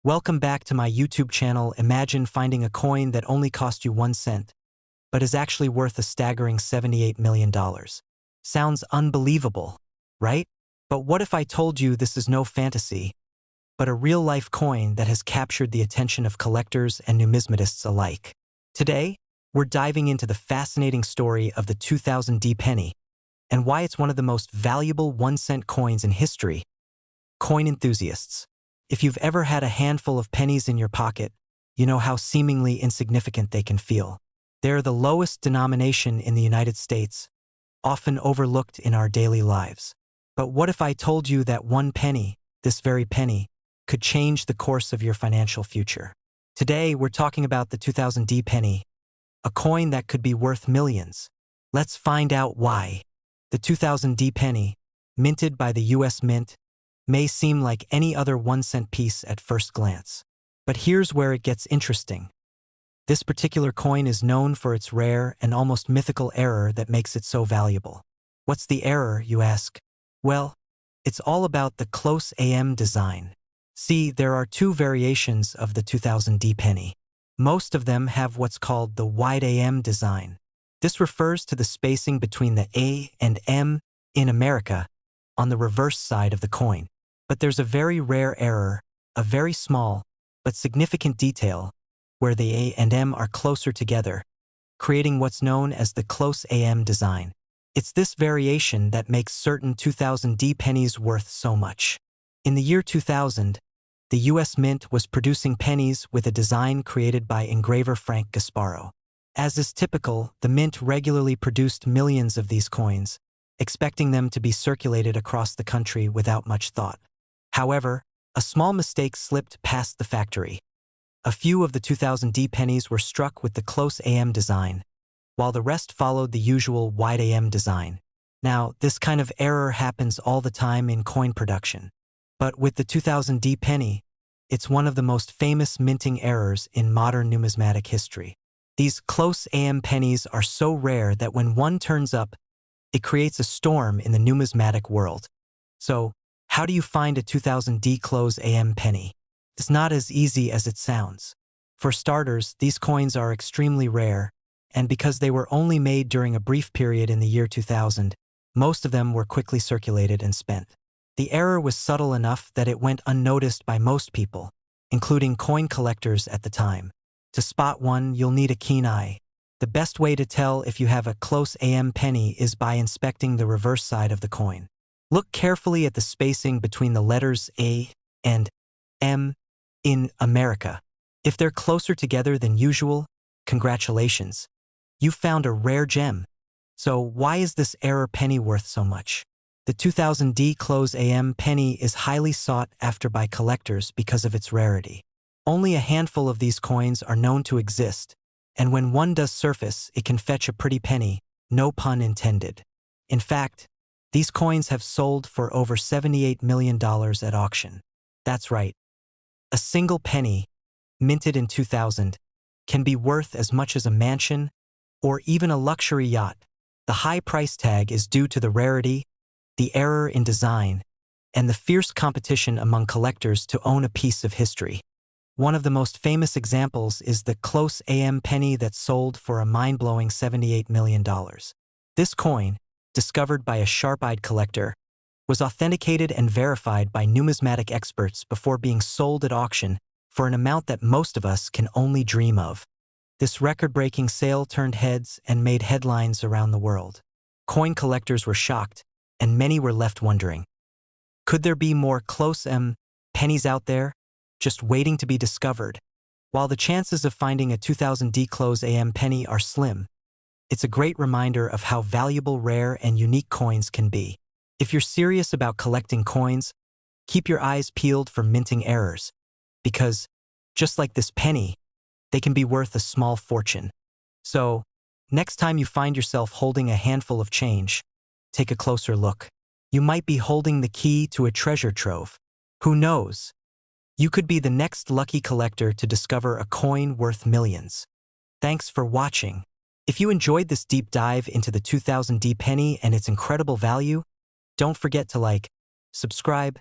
Welcome back to my YouTube channel. Imagine finding a coin that only cost you 1 cent, but is actually worth a staggering $78 million. Sounds unbelievable, right? But what if I told you this is no fantasy, but a real-life coin that has captured the attention of collectors and numismatists alike? Today, we're diving into the fascinating story of the 2000 penny and why it's one of the most valuable 1 cent coins in history. Coin enthusiasts, if you've ever had a handful of pennies in your pocket, you know how seemingly insignificant they can feel. They're the lowest denomination in the United States, often overlooked in our daily lives. But what if I told you that 1 penny, this very penny, could change the course of your financial future? Today, we're talking about the 2000 penny, a coin that could be worth millions. Let's find out why. The 2000 penny, minted by the US Mint, may seem like any other 1 cent piece at first glance. But here's where it gets interesting. This particular coin is known for its rare and almost mythical error that makes it so valuable. What's the error, you ask? Well, it's all about the close AM design. See, there are two variations of the 2000 penny. Most of them have what's called the wide AM design. This refers to the spacing between the A and M in America on the reverse side of the coin. But there's a very rare error, a very small but significant detail, where the A and M are closer together, creating what's known as the close AM design. It's this variation that makes certain 2000 pennies worth so much. In the year 2000, the US Mint was producing pennies with a design created by engraver Frank Gasparo. As is typical, the Mint regularly produced millions of these coins, expecting them to be circulated across the country without much thought. However, a small mistake slipped past the factory. A few of the 2000 pennies were struck with the close AM design, while the rest followed the usual wide AM design. Now, this kind of error happens all the time in coin production. But with the 2000 penny, it's one of the most famous minting errors in modern numismatic history. These close AM pennies are so rare that when one turns up, it creates a storm in the numismatic world. So, how do you find a 2000 close AM penny? It's not as easy as it sounds. For starters, these coins are extremely rare, and because they were only made during a brief period in the year 2000, most of them were quickly circulated and spent. The error was subtle enough that it went unnoticed by most people, including coin collectors at the time. To spot one, you'll need a keen eye. The best way to tell if you have a close AM penny is by inspecting the reverse side of the coin. Look carefully at the spacing between the letters A and M in America. If they're closer together than usual, congratulations. You've found a rare gem. So why is this error penny worth so much? The 2000 close AM penny is highly sought after by collectors because of its rarity. Only a handful of these coins are known to exist, and when one does surface, it can fetch a pretty penny, no pun intended. In fact, these coins have sold for over $78 million at auction. That's right. A single penny, minted in 2000, can be worth as much as a mansion or even a luxury yacht. The high price tag is due to the rarity, the error in design, and the fierce competition among collectors to own a piece of history. One of the most famous examples is the close AM penny that sold for a mind-blowing $78 million. This coin, discovered by a sharp-eyed collector, was authenticated and verified by numismatic experts before being sold at auction for an amount that most of us can only dream of. This record-breaking sale turned heads and made headlines around the world. Coin collectors were shocked, and many were left wondering, could there be more close AM pennies out there, just waiting to be discovered? While the chances of finding a 2000 close AM penny are slim, it's a great reminder of how valuable rare and unique coins can be. If you're serious about collecting coins, keep your eyes peeled for minting errors, because, just like this penny, they can be worth a small fortune. So, next time you find yourself holding a handful of change, take a closer look. You might be holding the key to a treasure trove. Who knows? You could be the next lucky collector to discover a coin worth millions. Thanks for watching. If you enjoyed this deep dive into the 2000 penny and its incredible value, don't forget to like, subscribe,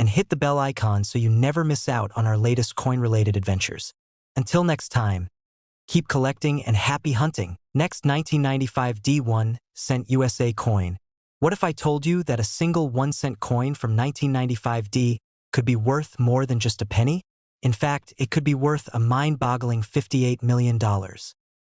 and hit the bell icon so you never miss out on our latest coin-related adventures. Until next time, keep collecting and happy hunting. Next, 1995 D1 cent USA coin. What if I told you that a single 1-cent coin from 1995 D could be worth more than just a penny? In fact, it could be worth a mind-boggling $58 million.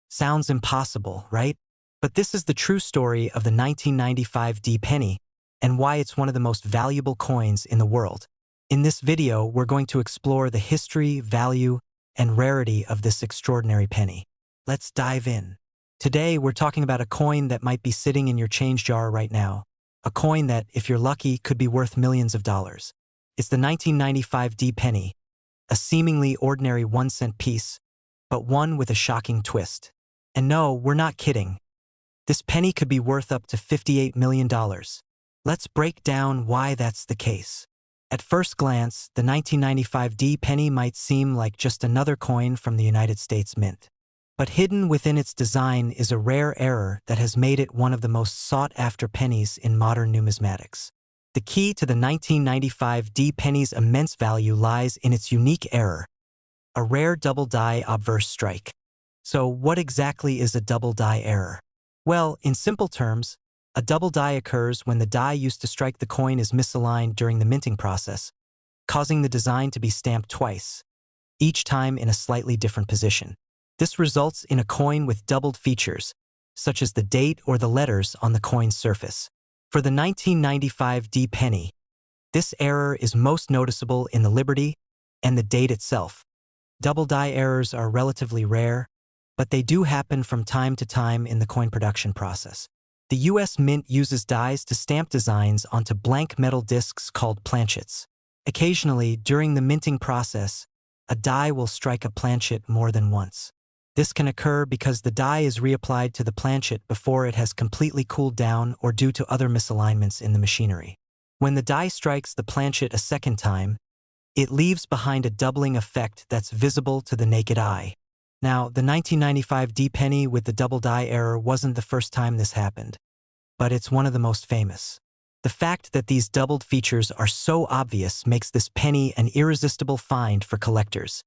Sounds impossible, right? But this is the true story of the 1995 D penny and why it's one of the most valuable coins in the world. In this video, we're going to explore the history, value, and rarity of this extraordinary penny. Let's dive in. Today, we're talking about a coin that might be sitting in your change jar right now. A coin that, if you're lucky, could be worth millions of dollars. It's the 1995 D penny, a seemingly ordinary 1-cent piece, but one with a shocking twist. And no, we're not kidding. This penny could be worth up to $58 million. Let's break down why that's the case. At first glance, the 1995 D penny might seem like just another coin from the United States Mint. But hidden within its design is a rare error that has made it one of the most sought-after pennies in modern numismatics. The key to the 1995 D penny's immense value lies in its unique error, a rare double die obverse strike. So what exactly is a double die error? Well, in simple terms, a double die occurs when the die used to strike the coin is misaligned during the minting process, causing the design to be stamped twice, each time in a slightly different position. This results in a coin with doubled features, such as the date or the letters on the coin's surface. For the 1995 D penny, this error is most noticeable in the Liberty and the date itself. Double die errors are relatively rare, but they do happen from time to time in the coin production process. The U.S. Mint uses dies to stamp designs onto blank metal discs called planchets. Occasionally, during the minting process, a die will strike a planchet more than once. This can occur because the die is reapplied to the planchet before it has completely cooled down or due to other misalignments in the machinery. When the die strikes the planchet a second time, it leaves behind a doubling effect that's visible to the naked eye. Now, the 1995 D penny with the double die error wasn't the first time this happened, but it's one of the most famous. The fact that these doubled features are so obvious makes this penny an irresistible find for collectors.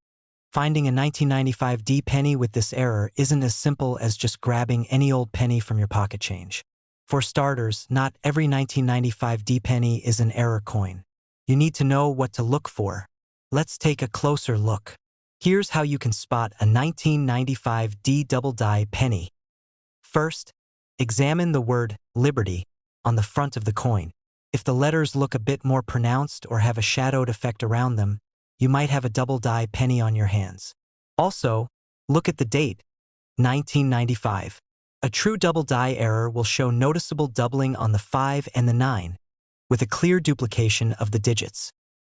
Finding a 1995 D penny with this error isn't as simple as just grabbing any old penny from your pocket change. For starters, not every 1995 D penny is an error coin. You need to know what to look for. Let's take a closer look. Here's how you can spot a 1995 D double die penny. First, examine the word Liberty on the front of the coin. If the letters look a bit more pronounced or have a shadowed effect around them, you might have a double die penny on your hands. Also, look at the date, 1995. A true double die error will show noticeable doubling on the 5 and the 9, with a clear duplication of the digits.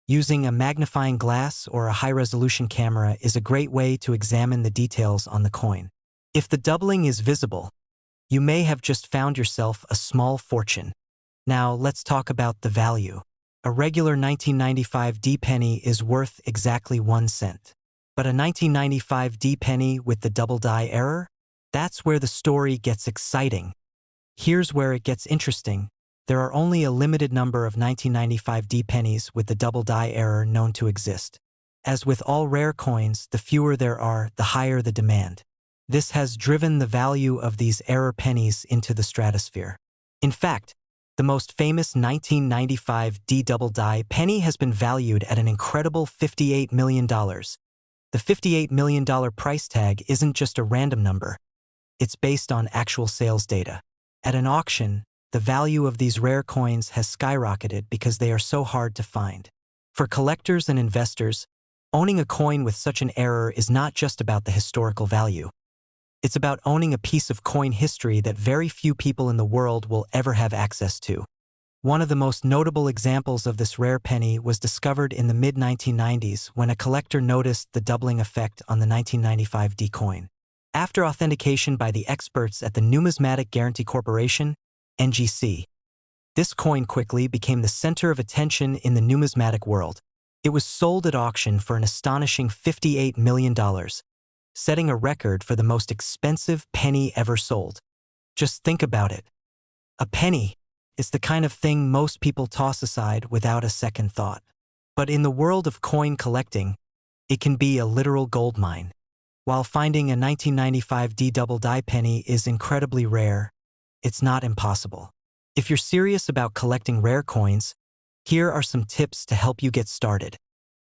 Using a magnifying glass or a high-resolution camera is a great way to examine the details on the coin. If the doubling is visible, you may have just found yourself a small fortune. Now let's talk about the value. A regular 1995 D penny is worth exactly 1 cent. But a 1995 D penny with the double die error? That's where the story gets exciting. Here's where it gets interesting. There are only a limited number of 1995 D pennies with the double die error known to exist. As with all rare coins, the fewer there are, the higher the demand. This has driven the value of these error pennies into the stratosphere. In fact, the most famous 1995 D double die penny has been valued at an incredible $58 million. The $58 million price tag isn't just a random number. It's based on actual sales data. At an auction, the value of these rare coins has skyrocketed because they are so hard to find. For collectors and investors, owning a coin with such an error is not just about the historical value. It's about owning a piece of coin history that very few people in the world will ever have access to. One of the most notable examples of this rare penny was discovered in the mid-1990s when a collector noticed the doubling effect on the 1995 D coin. After authentication by the experts at the Numismatic Guarantee Corporation, NGC, this coin quickly became the center of attention in the numismatic world. It was sold at auction for an astonishing $58 million. Setting a record for the most expensive penny ever sold. Just think about it. A penny is the kind of thing most people toss aside without a second thought. But in the world of coin collecting, it can be a literal goldmine. While finding a 1995 D double die penny is incredibly rare, it's not impossible. If you're serious about collecting rare coins, here are some tips to help you get started.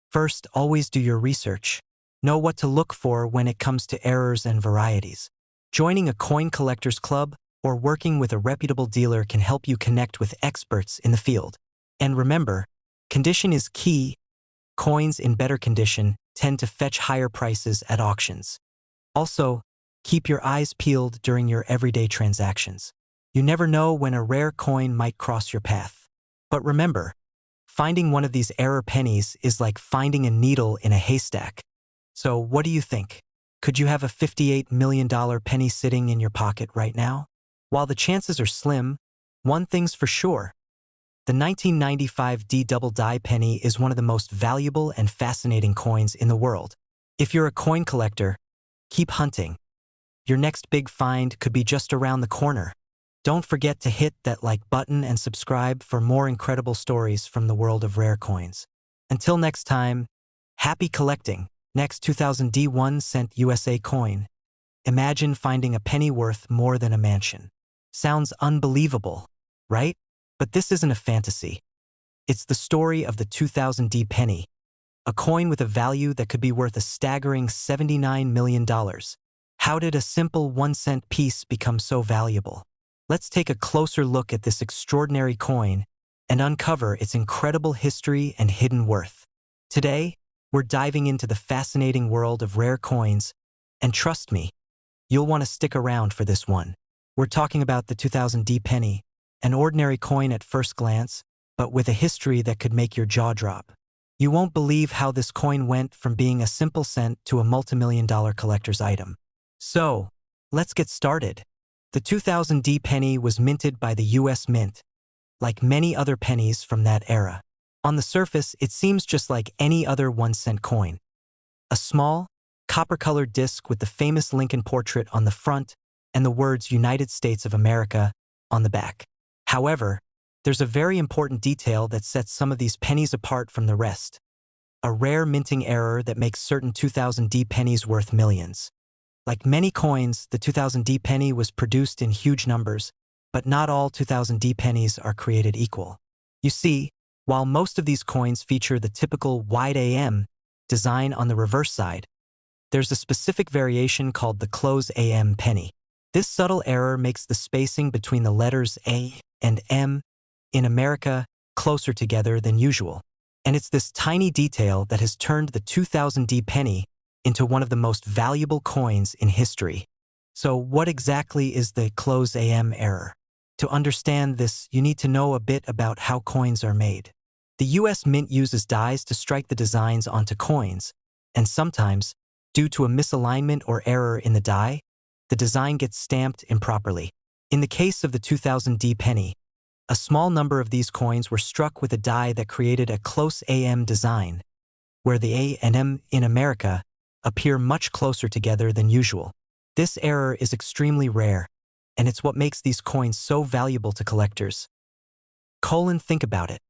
First, always do your research. Know what to look for when it comes to errors and varieties. Joining a coin collectors club or working with a reputable dealer can help you connect with experts in the field. And remember, condition is key. Coins in better condition tend to fetch higher prices at auctions. Also, keep your eyes peeled during your everyday transactions. You never know when a rare coin might cross your path. But remember, finding one of these error pennies is like finding a needle in a haystack. So what do you think? Could you have a $58 million penny sitting in your pocket right now? While the chances are slim, one thing's for sure. The 1995 D double die penny is one of the most valuable and fascinating coins in the world. If you're a coin collector, keep hunting. Your next big find could be just around the corner. Don't forget to hit that like button and subscribe for more incredible stories from the world of rare coins. Until next time, happy collecting. Next 2000 D 1 cent USA coin. Imagine finding a penny worth more than a mansion. Sounds unbelievable, right? But this isn't a fantasy. It's the story of the 2000 D penny, a coin with a value that could be worth a staggering $79 million. How did a simple 1-cent piece become so valuable? Let's take a closer look at this extraordinary coin and uncover its incredible history and hidden worth. Today, we're diving into the fascinating world of rare coins, and trust me, you'll want to stick around for this one. We're talking about the 2000 D penny, an ordinary coin at first glance, but with a history that could make your jaw drop. You won't believe how this coin went from being a simple cent to a multimillion-dollar collector's item. So, let's get started. The 2000 D penny was minted by the US Mint, like many other pennies from that era. On the surface, it seems just like any other 1-cent coin. A small, copper-colored disc with the famous Lincoln portrait on the front and the words United States of America on the back. However, there's a very important detail that sets some of these pennies apart from the rest. A rare minting error that makes certain 2000 D pennies worth millions. Like many coins, the 2000 D penny was produced in huge numbers, but not all 2000 D pennies are created equal. You see, while most of these coins feature the typical wide AM design on the reverse side, there's a specific variation called the close AM penny. This subtle error makes the spacing between the letters A and M in America closer together than usual. And it's this tiny detail that has turned the 2000 D penny into one of the most valuable coins in history. So what exactly is the close AM error? To understand this, you need to know a bit about how coins are made. The US Mint uses dies to strike the designs onto coins, and sometimes, due to a misalignment or error in the die, the design gets stamped improperly. In the case of the 2000 D penny, a small number of these coins were struck with a die that created a close AM design, where the A and M in America appear much closer together than usual. This error is extremely rare, and it's what makes these coins so valuable to collectors. Think about it.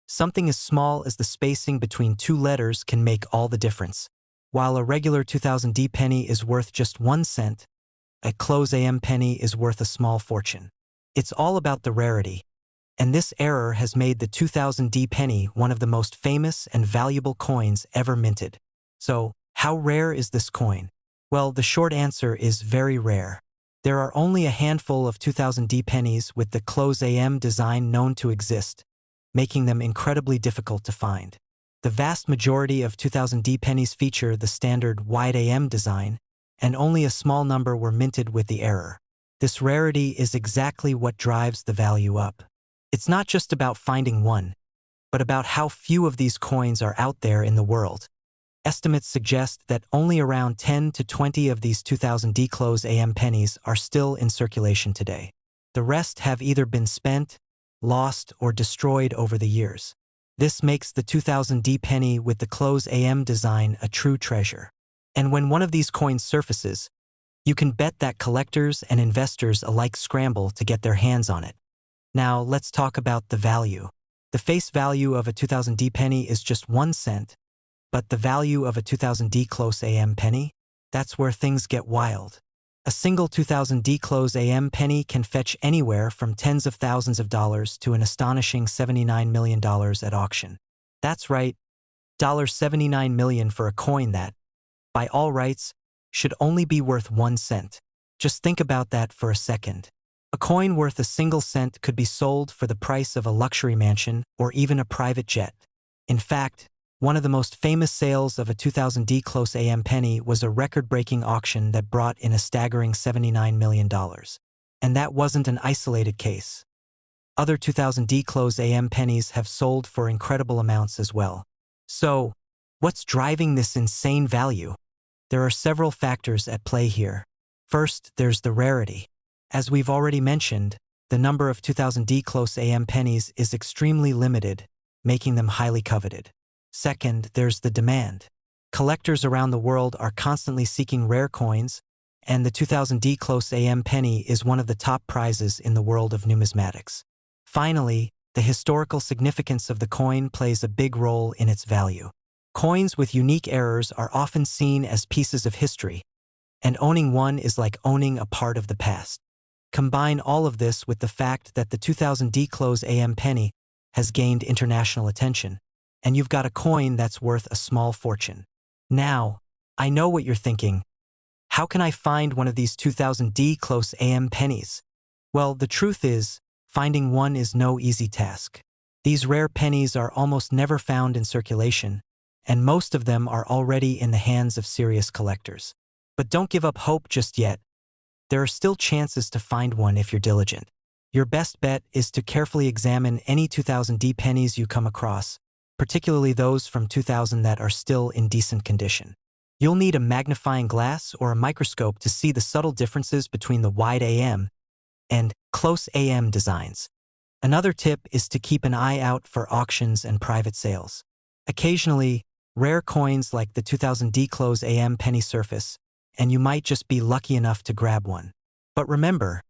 Something as small as the spacing between two letters can make all the difference. While a regular 2000 D penny is worth just 1 cent, a close AM penny is worth a small fortune. It's all about the rarity, and this error has made the 2000 D penny one of the most famous and valuable coins ever minted. So, how rare is this coin? Well, the short answer is very rare. There are only a handful of 2000 D pennies with the close AM design known to exist, making them incredibly difficult to find. The vast majority of 2000 D pennies feature the standard wide AM design, and only a small number were minted with the error. This rarity is exactly what drives the value up. It's not just about finding one, but about how few of these coins are out there in the world. Estimates suggest that only around 10 to 20 of these 2000 D close AM pennies are still in circulation today. The rest have either been spent, lost, or destroyed over the years. This makes the 2000 D penny with the close AM design a true treasure. And when one of these coins surfaces, you can bet that collectors and investors alike scramble to get their hands on it. Now, let's talk about the value. The face value of a 2000D penny is just 1 cent, but the value of a 2000D close AM penny? That's where things get wild. A single 2000D close AM penny can fetch anywhere from tens of thousands of dollars to an astonishing $79 million at auction. That's right, $79 million for a coin that, by all rights, should only be worth 1 cent. Just think about that for a second. A coin worth a single cent could be sold for the price of a luxury mansion or even a private jet. In fact, one of the most famous sales of a 2000D close AM penny was a record-breaking auction that brought in a staggering $79 million. And that wasn't an isolated case. Other 2000D close AM pennies have sold for incredible amounts as well. So, what's driving this insane value? There are several factors at play here. First, there's the rarity. As we've already mentioned, the number of 2000D close AM pennies is extremely limited, making them highly coveted. Second, there's the demand. Collectors around the world are constantly seeking rare coins, and the 2000D close AM penny is one of the top prizes in the world of numismatics. Finally, the historical significance of the coin plays a big role in its value. Coins with unique errors are often seen as pieces of history, and owning one is like owning a part of the past. Combine all of this with the fact that the 2000D close AM penny has gained international attention, and you've got a coin that's worth a small fortune. Now, I know what you're thinking. How can I find one of these 2000D close AM pennies? Well, the truth is, finding one is no easy task. These rare pennies are almost never found in circulation, and most of them are already in the hands of serious collectors. But don't give up hope just yet. There are still chances to find one if you're diligent. Your best bet is to carefully examine any 2000D pennies you come across, particularly those from 2000 that are still in decent condition. You'll need a magnifying glass or a microscope to see the subtle differences between the wide AM and close AM designs. Another tip is to keep an eye out for auctions and private sales. Occasionally, rare coins like the 2000D close AM penny surface, and you might just be lucky enough to grab one. But remember,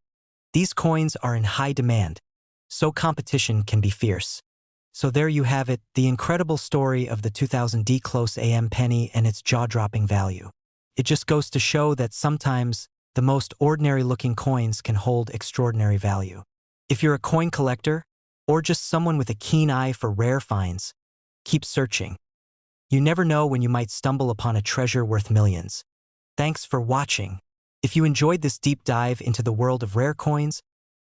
these coins are in high demand, so competition can be fierce. So there you have it, the incredible story of the 2000D close AM penny and its jaw-dropping value. It just goes to show that sometimes the most ordinary-looking coins can hold extraordinary value. If you're a coin collector, or just someone with a keen eye for rare finds, keep searching. You never know when you might stumble upon a treasure worth millions. Thanks for watching. If you enjoyed this deep dive into the world of rare coins,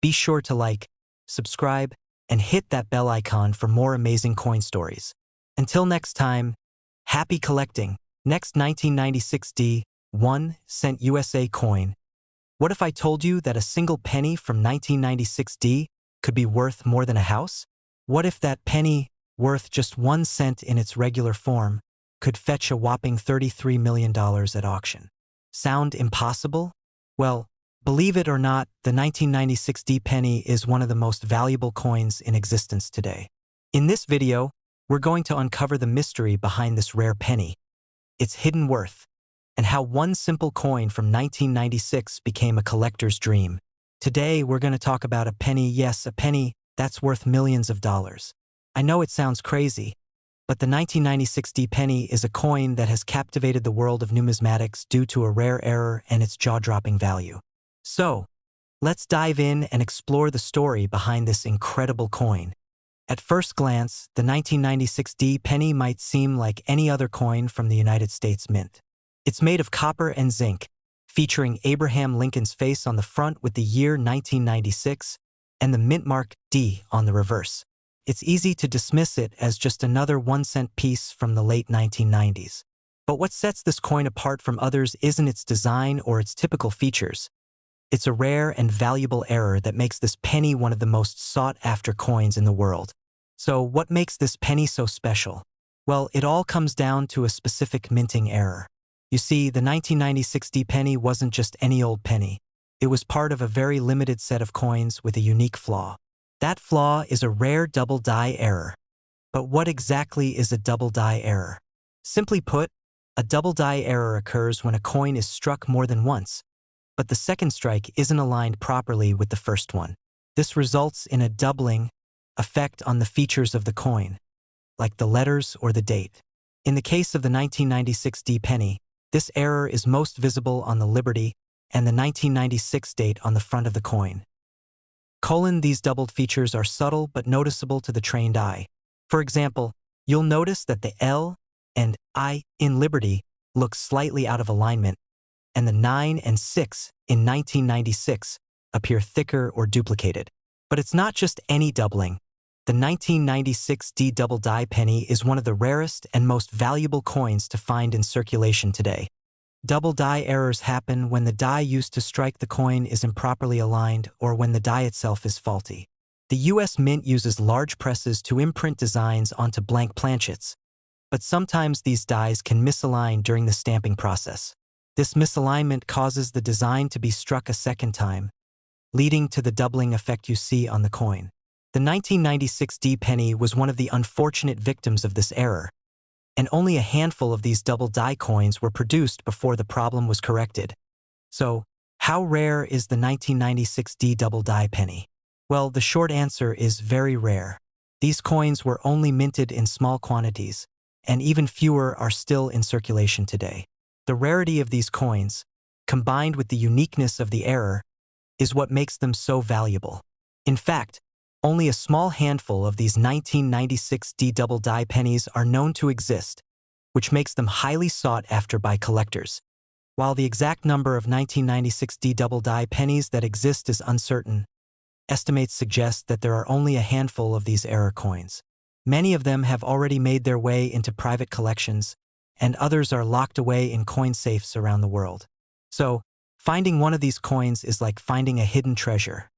be sure to like, subscribe, and hit that bell icon for more amazing coin stories. Until next time, happy collecting. Next 1996D, 1 cent USA coin. What if I told you that a single penny from 1996D could be worth more than a house? What if that penny, worth just 1 cent in its regular form, could fetch a whopping $33 million at auction? Sound impossible? Well, believe it or not, the 1996D penny is one of the most valuable coins in existence today. In this video, we're going to uncover the mystery behind this rare penny, its hidden worth, and how one simple coin from 1996 became a collector's dream. Today, we're going to talk about a penny, yes, a penny that's worth millions of dollars. I know it sounds crazy, but the 1996D penny is a coin that has captivated the world of numismatics due to a rare error and its jaw-dropping value. So, let's dive in and explore the story behind this incredible coin. At first glance, the 1996D penny might seem like any other coin from the United States Mint. It's made of copper and zinc, featuring Abraham Lincoln's face on the front with the year 1996 and the mint mark D on the reverse. It's easy to dismiss it as just another 1-cent piece from the late 1990s. But what sets this coin apart from others isn't its design or its typical features. It's a rare and valuable error that makes this penny one of the most sought-after coins in the world. So what makes this penny so special? Well, it all comes down to a specific minting error. You see, the 1996D penny wasn't just any old penny. It was part of a very limited set of coins with a unique flaw. That flaw is a rare double die error. But what exactly is a double die error? Simply put, a double die error occurs when a coin is struck more than once, but the second strike isn't aligned properly with the first one. This results in a doubling, effect on the features of the coin, like the letters or the date. In the case of the 1996 D penny, this error is most visible on the Liberty and the 1996 date on the front of the coin. These doubled features are subtle but noticeable to the trained eye. For example, you'll notice that the L and I in Liberty look slightly out of alignment, and the 9 and 6 in 1996 appear thicker or duplicated. But it's not just any doubling. The 1996 D double die penny is one of the rarest and most valuable coins to find in circulation today. Double die errors happen when the die used to strike the coin is improperly aligned or when the die itself is faulty. The U.S. Mint uses large presses to imprint designs onto blank planchets, but sometimes these dies can misalign during the stamping process. This misalignment causes the design to be struck a second time, leading to the doubling effect you see on the coin. The 1996 D penny was one of the unfortunate victims of this error, and only a handful of these double die coins were produced before the problem was corrected. So, how rare is the 1996 D double die penny? Well, the short answer is very rare. These coins were only minted in small quantities, and even fewer are still in circulation today. The rarity of these coins, combined with the uniqueness of the error, is what makes them so valuable. In fact, only a small handful of these 1996 D double die pennies are known to exist, which makes them highly sought after by collectors. While the exact number of 1996 D double die pennies that exist is uncertain, estimates suggest that there are only a handful of these error coins. Many of them have already made their way into private collections, and others are locked away in coin safes around the world. So, finding one of these coins is like finding a hidden treasure.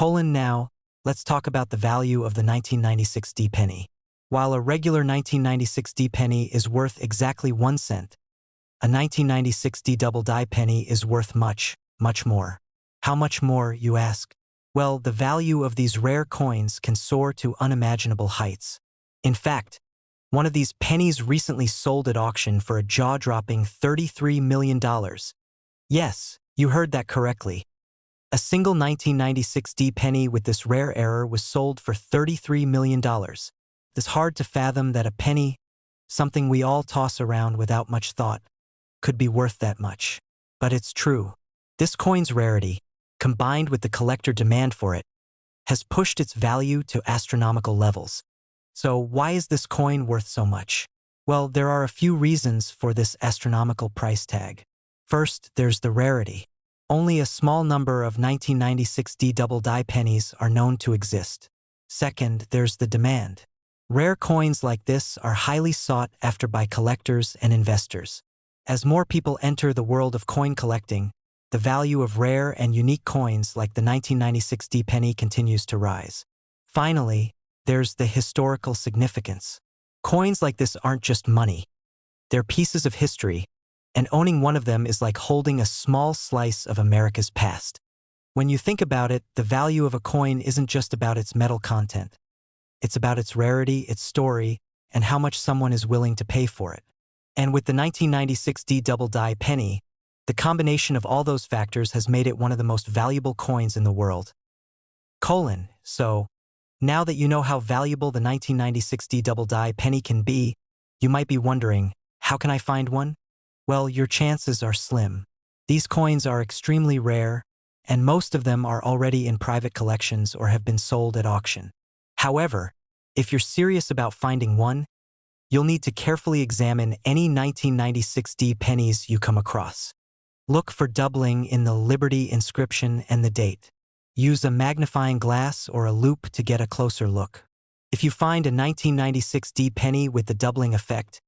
Now, let's talk about the value of the 1996 D penny. While a regular 1996 D penny is worth exactly 1 cent, a 1996 D double die penny is worth much, much more. How much more, you ask? Well, the value of these rare coins can soar to unimaginable heights. In fact, one of these pennies recently sold at auction for a jaw-dropping $33 million. Yes, you heard that correctly. A single 1996 D penny with this rare error was sold for $33 million. It's hard to fathom that a penny, something we all toss around without much thought, could be worth that much. But it's true. This coin's rarity, combined with the collector demand for it, has pushed its value to astronomical levels. So why is this coin worth so much? Well, there are a few reasons for this astronomical price tag. First, there's the rarity. Only a small number of 1996 D double die pennies are known to exist. Second, there's the demand. Rare coins like this are highly sought after by collectors and investors. As more people enter the world of coin collecting, the value of rare and unique coins like the 1996 D penny continues to rise. Finally, there's the historical significance. Coins like this aren't just money. They're pieces of history, and owning one of them is like holding a small slice of America's past. When you think about it, the value of a coin isn't just about its metal content. It's about its rarity, its story, and how much someone is willing to pay for it. And with the 1996 D double die penny, the combination of all those factors has made it one of the most valuable coins in the world. So, now that you know how valuable the 1996 D double die penny can be, you might be wondering, how can I find one? Well, your chances are slim. These coins are extremely rare, and most of them are already in private collections or have been sold at auction. However, if you're serious about finding one, you'll need to carefully examine any 1996 D pennies you come across. Look for doubling in the Liberty inscription and the date. Use a magnifying glass or a loupe to get a closer look. If you find a 1996 D penny with the doubling effect,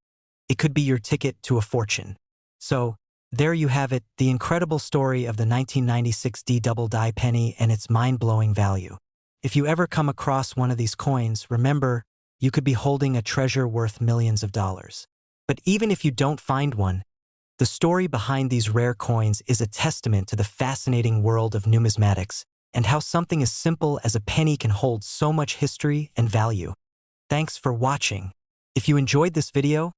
it could be your ticket to a fortune. So, there you have it, the incredible story of the 1996 D double die penny and its mind-blowing value. If you ever come across one of these coins, remember, you could be holding a treasure worth millions of dollars. But even if you don't find one, the story behind these rare coins is a testament to the fascinating world of numismatics and how something as simple as a penny can hold so much history and value. Thanks for watching. If you enjoyed this video,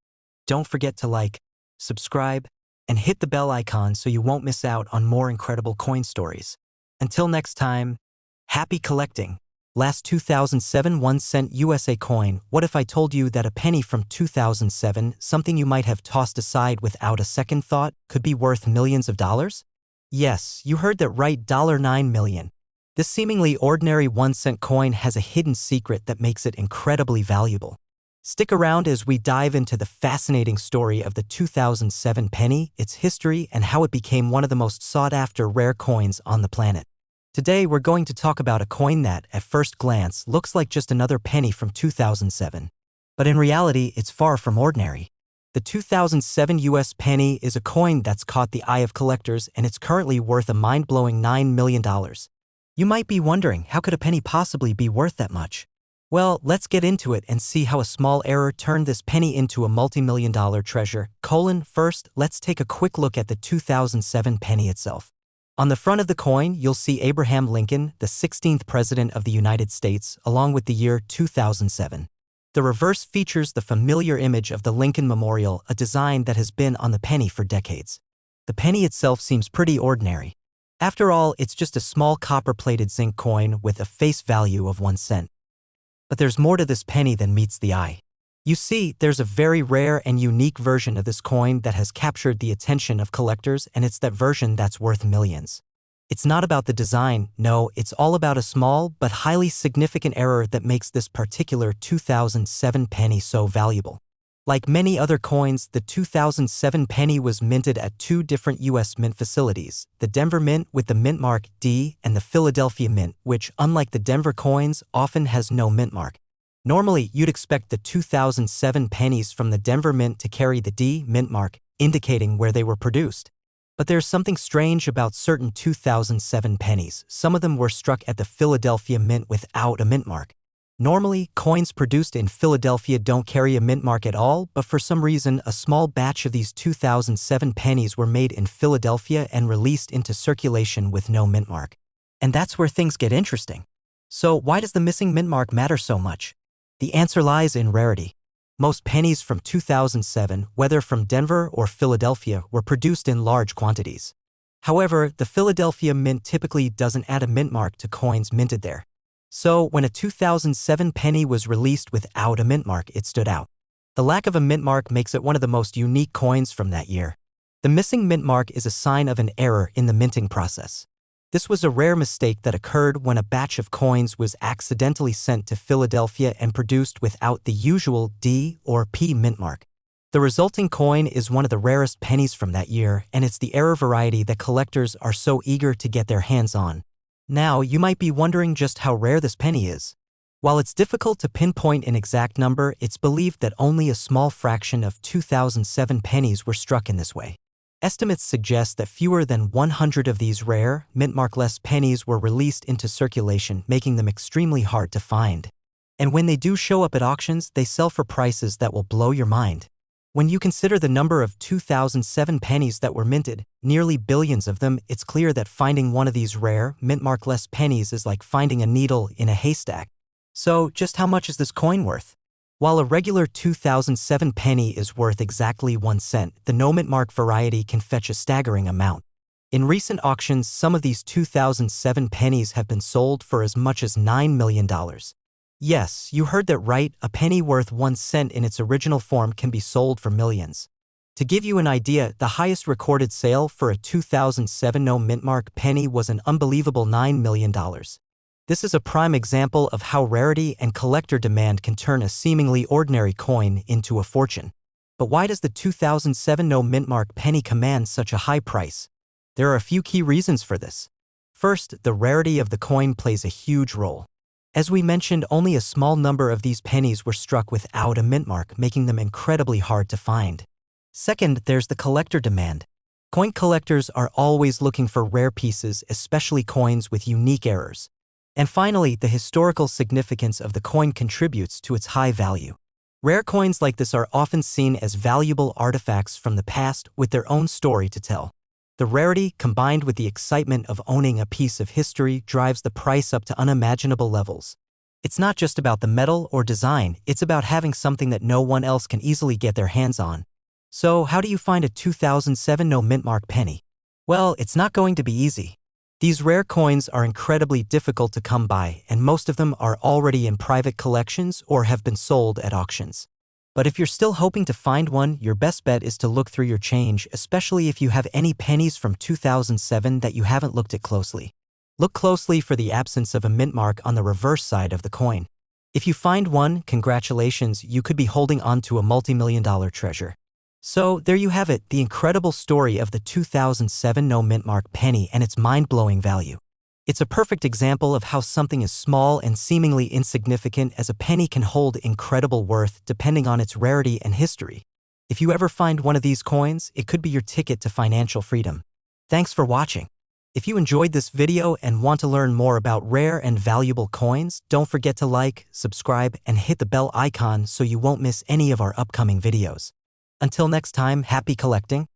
don't forget to like, subscribe, and hit the bell icon so you won't miss out on more incredible coin stories. Until next time, happy collecting! Last 2007 1 cent USA coin. What if I told you that a penny from 2007, something you might have tossed aside without a second thought, could be worth millions of dollars? Yes, you heard that right, $9 million. This seemingly ordinary 1 cent coin has a hidden secret that makes it incredibly valuable. Stick around as we dive into the fascinating story of the 2007 penny, its history, and how it became one of the most sought-after rare coins on the planet. Today, we're going to talk about a coin that, at first glance, looks like just another penny from 2007. But in reality, it's far from ordinary. The 2007 US penny is a coin that's caught the eye of collectors, and it's currently worth a mind-blowing $9 million. You might be wondering, how could a penny possibly be worth that much? Well, let's get into it and see how a small error turned this penny into a multi-million-dollar treasure. First, let's take a quick look at the 2007 penny itself. On the front of the coin, you'll see Abraham Lincoln, the 16th President of the United States, along with the year 2007. The reverse features the familiar image of the Lincoln Memorial, a design that has been on the penny for decades. The penny itself seems pretty ordinary. After all, it's just a small copper-plated zinc coin with a face value of 1 cent. But there's more to this penny than meets the eye. You see, there's a very rare and unique version of this coin that has captured the attention of collectors, and it's that version that's worth millions. It's not about the design, no, it's all about a small but highly significant error that makes this particular 2007 penny so valuable. Like many other coins, the 2007 penny was minted at two different U.S. mint facilities, the Denver Mint with the mint mark D and the Philadelphia Mint, which, unlike the Denver coins, often has no mint mark. Normally, you'd expect the 2007 pennies from the Denver Mint to carry the D mint mark, indicating where they were produced. But there's something strange about certain 2007 pennies. Some of them were struck at the Philadelphia Mint without a mint mark. Normally, coins produced in Philadelphia don't carry a mint mark at all, but for some reason, a small batch of these 2007 pennies were made in Philadelphia and released into circulation with no mint mark. And that's where things get interesting. So why does the missing mint mark matter so much? The answer lies in rarity. Most pennies from 2007, whether from Denver or Philadelphia, were produced in large quantities. However, the Philadelphia Mint typically doesn't add a mint mark to coins minted there. So, when a 2007 penny was released without a mint mark, it stood out. The lack of a mint mark makes it one of the most unique coins from that year. The missing mint mark is a sign of an error in the minting process. This was a rare mistake that occurred when a batch of coins was accidentally sent to Philadelphia and produced without the usual D or P mint mark. The resulting coin is one of the rarest pennies from that year, and it's the error variety that collectors are so eager to get their hands on. Now, you might be wondering just how rare this penny is. While it's difficult to pinpoint an exact number, it's believed that only a small fraction of 2007 pennies were struck in this way. Estimates suggest that fewer than 100 of these rare, mint-markless pennies were released into circulation, making them extremely hard to find. And when they do show up at auctions, they sell for prices that will blow your mind. When you consider the number of 2007 pennies that were minted, nearly billions of them, it's clear that finding one of these rare, mint-markless pennies is like finding a needle in a haystack. So, just how much is this coin worth? While a regular 2007 penny is worth exactly 1 cent, the no mint mark variety can fetch a staggering amount. In recent auctions, some of these 2007 pennies have been sold for as much as $9 million. Yes, you heard that right, a penny worth 1 cent in its original form can be sold for millions. To give you an idea, the highest recorded sale for a 2007 no mint mark penny was an unbelievable $9 million. This is a prime example of how rarity and collector demand can turn a seemingly ordinary coin into a fortune. But why does the 2007 no mint mark penny command such a high price? There are a few key reasons for this. First, the rarity of the coin plays a huge role. As we mentioned, only a small number of these pennies were struck without a mint mark, making them incredibly hard to find. Second, there's the collector demand. Coin collectors are always looking for rare pieces, especially coins with unique errors. And finally, the historical significance of the coin contributes to its high value. Rare coins like this are often seen as valuable artifacts from the past with their own story to tell. The rarity, combined with the excitement of owning a piece of history, drives the price up to unimaginable levels. It's not just about the metal or design, it's about having something that no one else can easily get their hands on. So, how do you find a 2007 no mint mark penny? Well, it's not going to be easy. These rare coins are incredibly difficult to come by, and most of them are already in private collections or have been sold at auctions. But if you're still hoping to find one, your best bet is to look through your change, especially if you have any pennies from 2007 that you haven't looked at closely. Look closely for the absence of a mint mark on the reverse side of the coin. If you find one, congratulations, you could be holding on to a multi-million-dollar treasure. So, there you have it, the incredible story of the 2007 no mint mark penny and its mind-blowing value. It's a perfect example of how something as small and seemingly insignificant as a penny can hold incredible worth depending on its rarity and history. If you ever find one of these coins, it could be your ticket to financial freedom. Thanks for watching. If you enjoyed this video and want to learn more about rare and valuable coins, don't forget to like, subscribe, and hit the bell icon so you won't miss any of our upcoming videos. Until next time, happy collecting.